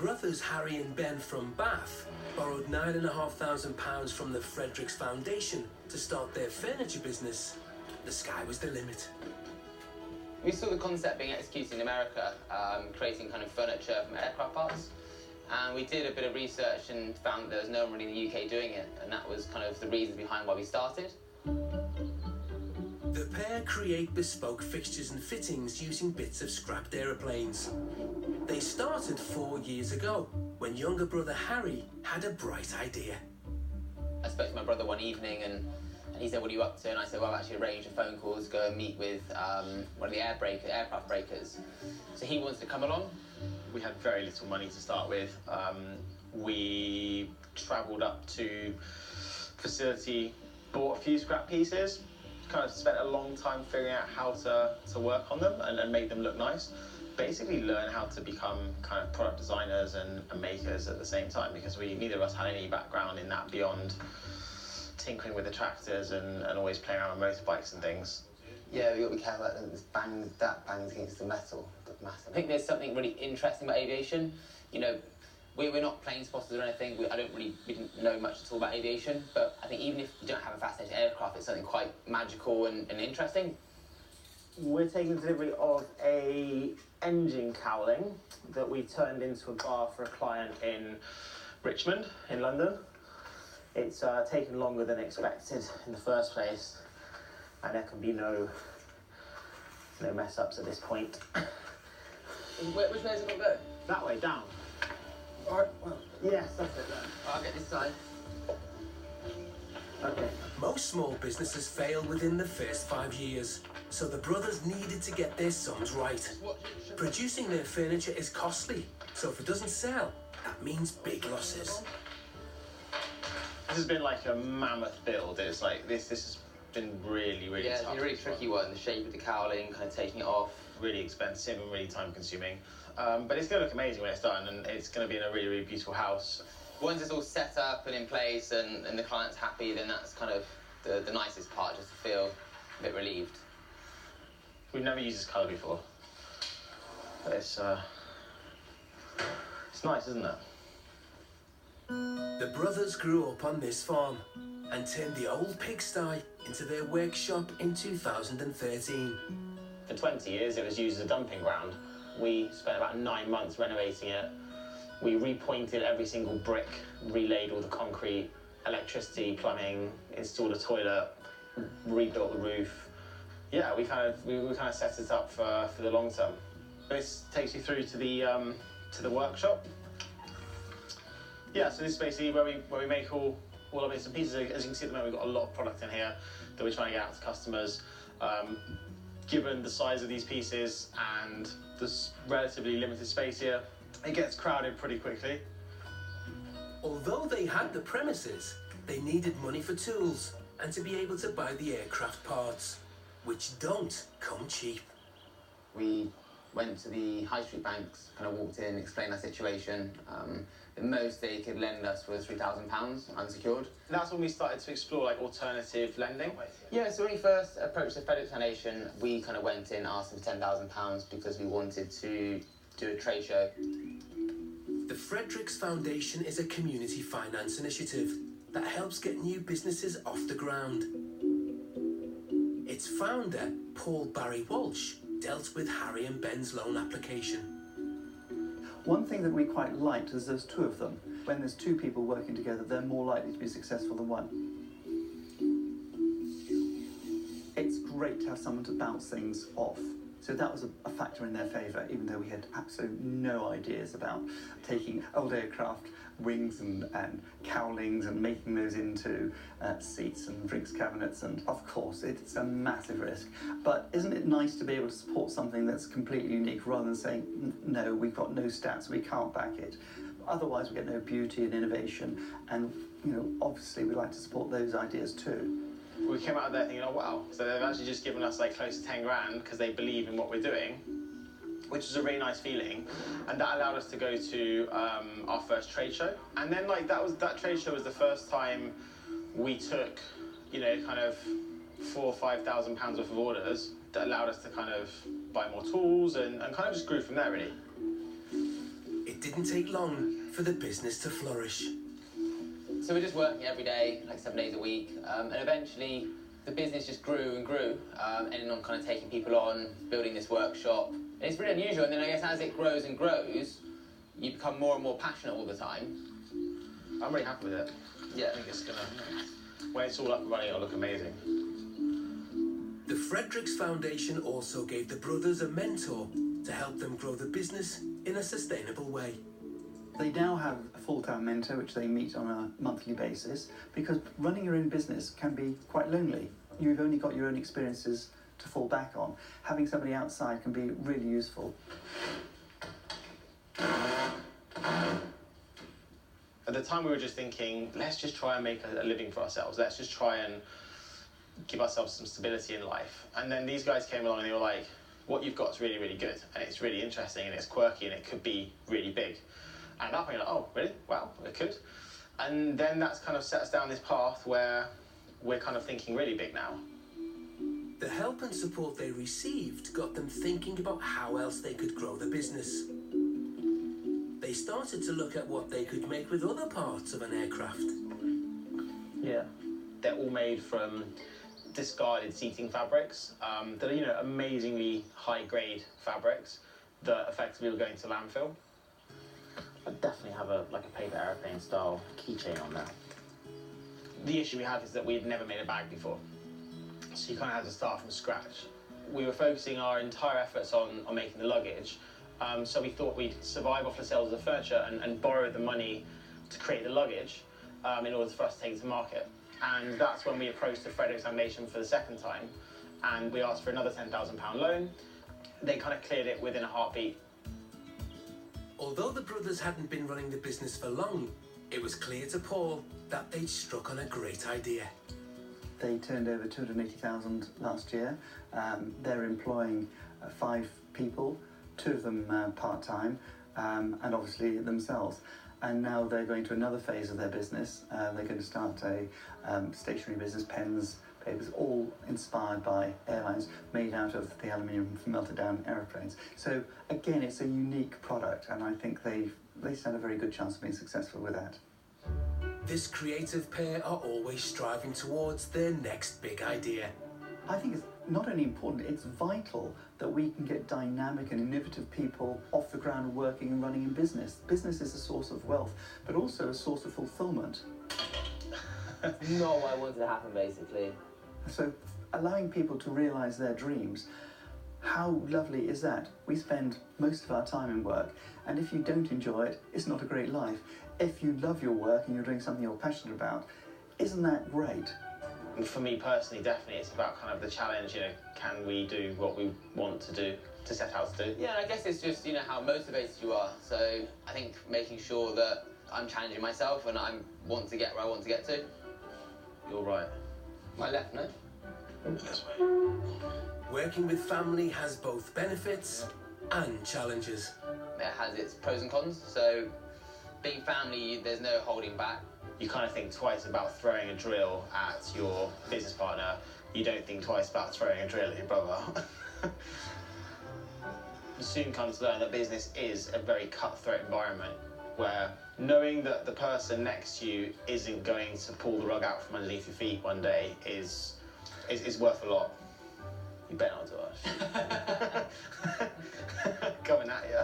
brothers Harry and Ben from Bath borrowed £9,500 from the Fredericks Foundation to start their furniture business, the sky was the limit. We saw the concept being executed in America, creating kind of furniture from aircraft parts. And we did a bit of research and found that there was no one really in the UK doing it, and that was kind of the reason behind why we started. The pair create bespoke fixtures and fittings using bits of scrapped aeroplanes. They started 4 years ago, when younger brother Harry had a bright idea. I spoke to my brother one evening and he said, "What are you up to?" And I said, "Well, I've actually arranged a phone call to go and meet with one of the aircraft breakers." So he wants to come along. We had very little money to start with. We travelled up to facility, bought a few scrap pieces, kind of spent a long time figuring out how to work on them and make them look nice. Basically learn how to become kind of product designers and makers at the same time, because neither of us had any background in that beyond tinkering with the tractors and always playing around with motorbikes and things. Yeah, we've got to be careful that bangs against the metal. I think there's something really interesting about aviation. You know, we're not plane spotters or anything. We didn't know much at all about aviation, but I think even if you don't have a fascinating aircraft, it's something quite magical and interesting. We're taking delivery of a engine cowling that we turned into a bar for a client in Richmond, in London. It's taken longer than expected in the first place, and there can be no mess ups at this point. Which way is it going to go? That way, down. All right, well. Yes, that's it then. I'll get this side. Okay. Most small businesses fail within the first 5 years, so the brothers needed to get their sums right. Producing their furniture is costly, so if it doesn't sell, that means big losses. This has been like a mammoth build. It's like this has been really tough. Yeah, it's been a really tricky one. The shape of the cowling, kind of taking it off. Really expensive and really time consuming. But it's going to look amazing when it's done, and it's going to be in a really beautiful house. Once it's all set up and in place and the client's happy, then that's kind of the nicest part, just to feel a bit relieved. We've never used this colour before. But it's nice, isn't it? The brothers grew up on this farm and turned the old pigsty into their workshop in 2013. For 20 years, it was used as a dumping ground. We spent about 9 months renovating it. We repointed every single brick, relaid all the concrete, electricity, plumbing, installed a toilet, rebuilt the roof. Yeah, we kind of set it up for the long term. This takes you through to the workshop. Yeah, so this is basically where we make all our bits and pieces. As you can see at the moment, we've got a lot of product in here that we're trying to get out to customers. Given the size of these pieces and this relatively limited space here, it gets crowded pretty quickly. Although they had the premises, they needed money for tools and to be able to buy the aircraft parts, which don't come cheap. We went to the high street banks, kind of walked in, explained our situation. The most they could lend us was £3,000 unsecured. And that's when we started to explore like alternative lending. Yeah, so when we first approached the Fredericks Foundation, we kind of went in, asked them for £10,000 because we wanted to do a trade show. The Fredericks Foundation is a community finance initiative that helps get new businesses off the ground. Its founder, Paul Barry Walsh, dealt with Harry and Ben's loan application. One thing that we quite liked is there's two of them. When there's two people working together, they're more likely to be successful than one. It's great to have someone to bounce things off. So that was a factor in their favour, even though we had absolutely no ideas about taking old aircraft wings and cowlings and making those into seats and drinks cabinets. And of course, it's a massive risk. But isn't it nice to be able to support something that's completely unique rather than saying, no, we've got no stats, we can't back it. Otherwise, we get no beauty and innovation. And, obviously, we like to support those ideas too. We came out of there thinking, oh wow, so they've actually just given us like close to 10 grand because they believe in what we're doing, which is a really nice feeling. And that allowed us to go to our first trade show. And then that trade show was the first time we took, kind of £4,000 or £5,000 worth of orders that allowed us to kind of buy more tools and kind of just grew from there really. It didn't take long for the business to flourish. So we're just working every day, like 7 days a week, and eventually the business just grew and grew, ending on kind of taking people on, building this workshop. And it's really unusual, and then I guess as it grows and grows, you become more and more passionate all the time. I'm really happy with it. Yeah. I think it's gonna, when it's all up and running, it'll look amazing. The Fredericks Foundation also gave the brothers a mentor to help them grow the business in a sustainable way. They now have a full-time mentor which they meet on a monthly basis, because running your own business can be quite lonely. You've only got your own experiences to fall back on. Having somebody outside can be really useful. At the time we were just thinking, let's just try and make a living for ourselves. Let's just try and give ourselves some stability in life. And then these guys came along and they were like, what you've got is really, really good. And it's really interesting and it's quirky and it could be really big. And at that point, you're like, oh, really? Wow, it could. And then that's kind of set us down this path where we're kind of thinking really big now. The help and support they received got them thinking about how else they could grow the business. They started to look at what they could make with other parts of an aircraft. Yeah. They're all made from discarded seating fabrics that are, you know, amazingly high-grade fabrics that effectively will go into landfill. I definitely have a paper airplane style keychain on there. The issue we had is that we had never made a bag before, so you kind of had to start from scratch. We were focusing our entire efforts on making the luggage, so we thought we'd survive off the sales of the furniture and borrow the money to create the luggage in order for us to take it to market. And that's when we approached the Fredericks Foundation for the second time, and we asked for another £10,000 loan. They kind of cleared it within a heartbeat. Although the brothers hadn't been running the business for long, it was clear to Paul that they'd struck on a great idea. They turned over 280,000 last year. They're employing 5 people, 2 of them part-time, and obviously themselves. And now they're going to another phase of their business. They're going to start a stationery business, pens, papers, all inspired by airlines, made out of the aluminium from melted down aeroplanes. So again, it's a unique product, and I think they stand a very good chance of being successful with that. This creative pair are always striving towards their next big idea. I think it's not only important, it's vital that we can get dynamic and innovative people off the ground working and running in business. Business is a source of wealth, but also a source of fulfillment. Not what I wanted to happen, basically. So allowing people to realise their dreams, how lovely is that? We spend most of our time in work, and if you don't enjoy it, it's not a great life. If you love your work and you're doing something you're passionate about, isn't that great? And for me personally, definitely, it's about kind of the challenge, you know, can we do what we want to do, to set out to do? Yeah, and I guess it's just, you know, how motivated you are. So I think making sure that I'm challenging myself and I want to get where I want to get to. You're right. My left, no? This way. Working with family has both benefits and challenges. It has its pros and cons. So being family, there's no holding back. You kind of think twice about throwing a drill at your business partner. You don't think twice about throwing a drill at your brother. You soon come to learn that business is a very cutthroat environment where knowing that the person next to you isn't going to pull the rug out from underneath your feet one day is worth a lot. You better not do it. Coming at you.